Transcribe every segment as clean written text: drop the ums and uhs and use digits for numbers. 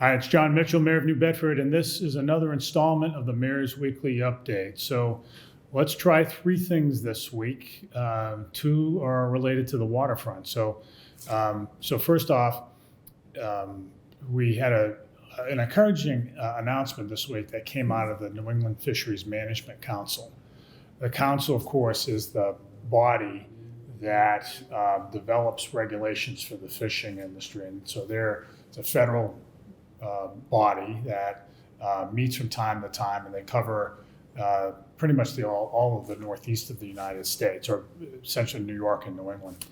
Hi, it's Jon Mitchell, Mayor of New Bedford, and this is another installment of the Mayor's Weekly Update. So let's try three things this week. Two are related to the waterfront. So first off, we had an encouraging announcement this week that came out of the New England Fisheries Management Council. The council, of course, is the body that develops regulations for the fishing industry. And so it's a federal body that meets from time to time, and they cover pretty much all of the northeast of the United States, or essentially New York and New England.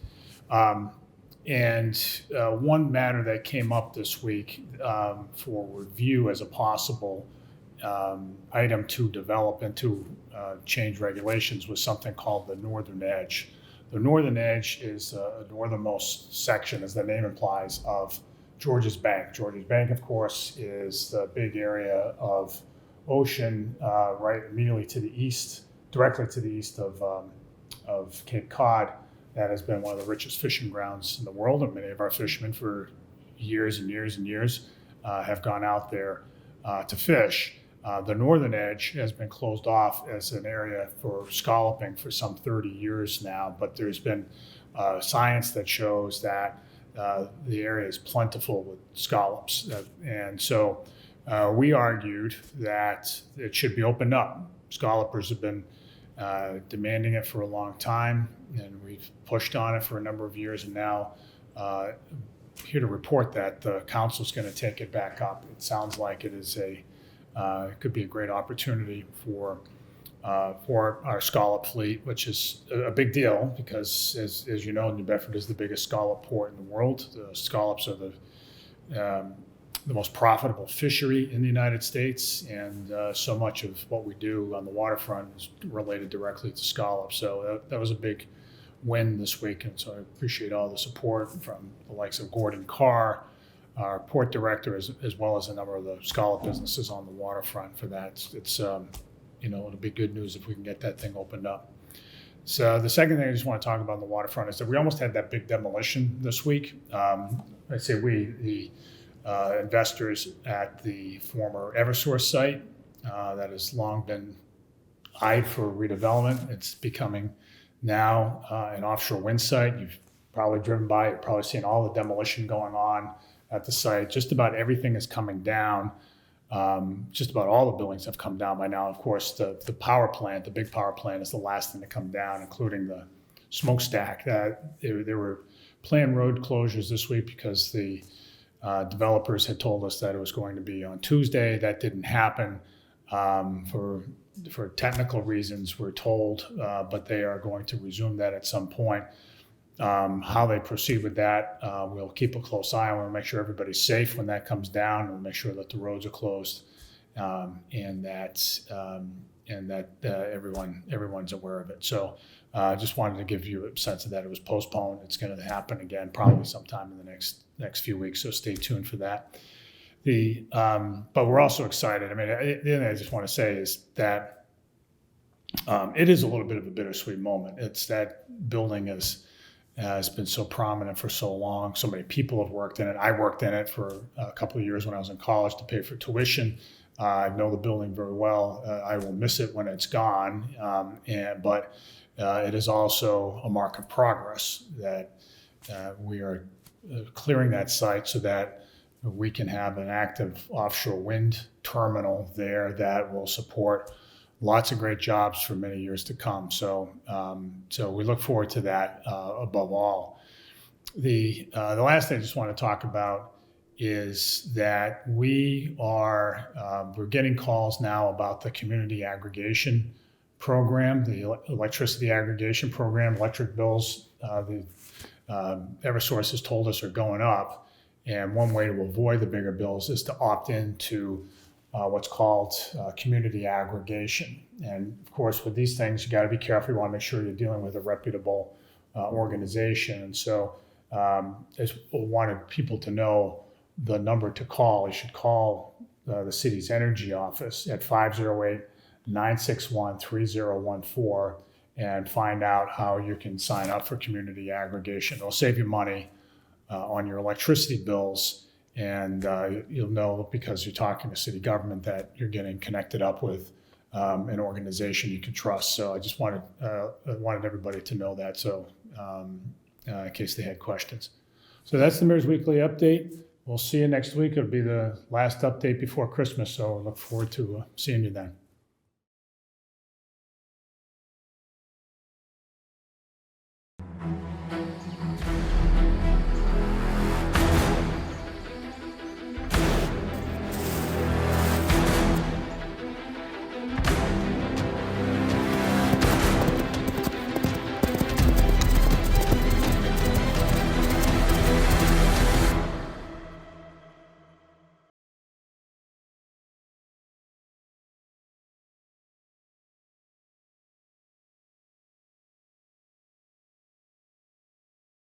And one matter that came up this week for review as a possible item to develop and to change regulations was something called the Northern Edge. The Northern Edge is the northernmost section, as the name implies, of Georges Bank. Georges Bank, of course, is the big area of ocean right immediately to the east, directly to the east of Cape Cod. That has been one of the richest fishing grounds in the world, and many of our fishermen for years and years and years have gone out there to fish. The Northern Edge has been closed off as an area for scalloping for some 30 years now, but there's been science that shows that the area is plentiful with scallops. And so we argued that it should be opened up. Scallopers have been demanding it for a long time, and we've pushed on it for a number of years, and now here to report that the council's going to take it back up. It sounds like it could be a great opportunity for our scallop fleet, which is a big deal because, as you know, New Bedford is the biggest scallop port in the world. The scallops are the most profitable fishery in the United States, and so much of what we do on the waterfront is related directly to scallops. So that was a big win this week, and so I appreciate all the support from the likes of Gordon Carr, our port director, as well as a number of the scallop businesses on the waterfront for that. It'll be good news if we can get that thing opened up. So the second thing I just want to talk about on the waterfront is that we almost had that big demolition this week. I say the investors at the former Eversource site that has long been eyed for redevelopment. It's becoming now an offshore wind site. You've probably driven by, you've probably seen all the demolition going on at the site. Just about everything is coming down. Just about all the buildings have come down by now. Of course, the power plant, the big power plant, is the last thing to come down, including the smokestack. There were planned road closures this week because the developers had told us that it was going to be on Tuesday. That didn't happen for technical reasons, we're told, but they are going to resume that at some point. How they proceed with that, we'll keep a close eye on. We'll make sure everybody's safe when that comes down. We'll make sure that the roads are closed and that everyone's aware of it. So just wanted to give you a sense of that. It was postponed. It's going to happen again probably sometime in the next few weeks. So stay tuned for that. But we're also excited. I mean, the other thing I just want to say is that it is a little bit of a bittersweet moment. It's that building has been so prominent for so long. So many people have worked in it. I worked in it for a couple of years when I was in college to pay for tuition. I know the building very well. I will miss it when it's gone. But it is also a mark of progress that we are clearing that site so that we can have an active offshore wind terminal there that will support lots of great jobs for many years to come. So we look forward to that above all. The last thing I just want to talk about is that we're getting calls now about the community aggregation program, the electricity aggregation program. Electric bills, Eversource has told us, are going up. And one way to avoid the bigger bills is to opt into what's called community aggregation. And of course, with these things, you got to be careful. You want to make sure you're dealing with a reputable organization. And so I just wanted people to know the number to call. You should call the city's energy office at 508-961-3014 and find out how you can sign up for community aggregation. It'll save you money on your electricity bills, And you'll know because you're talking to city government that you're getting connected up with an organization you can trust. So I just wanted everybody to know that. So in case they had questions. So that's the Mayor's Weekly Update. We'll see you next week. It'll be the last update before Christmas. So I look forward to seeing you then.